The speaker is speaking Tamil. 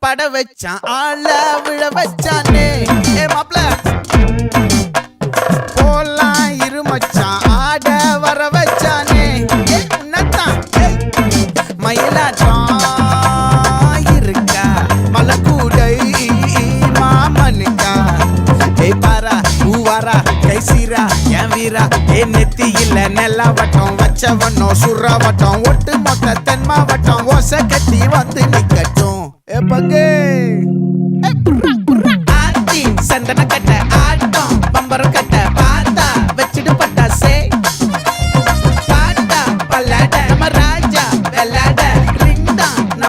பட வச்சான் ஆள விழ வச்சானே ஏ மாப்ள போலாம் இருமச்சான் ஆட வர வச்சானே உன்னத்தான் மயிலாட்டம் இருக்கா மலக்கூடை மாமனுக்கா ஏய் பாரா பூவாரா கைசீரா என் வீரா ஏ நெத்தி இல்ல நெல்லாவட்டம் வச்சவனும் சுறாவட்டம் ஒட்டு மொத்த தென் மாவட்டம் ஓசை கட்டி வந்து நிக்கட்டும் ஏ பங்கே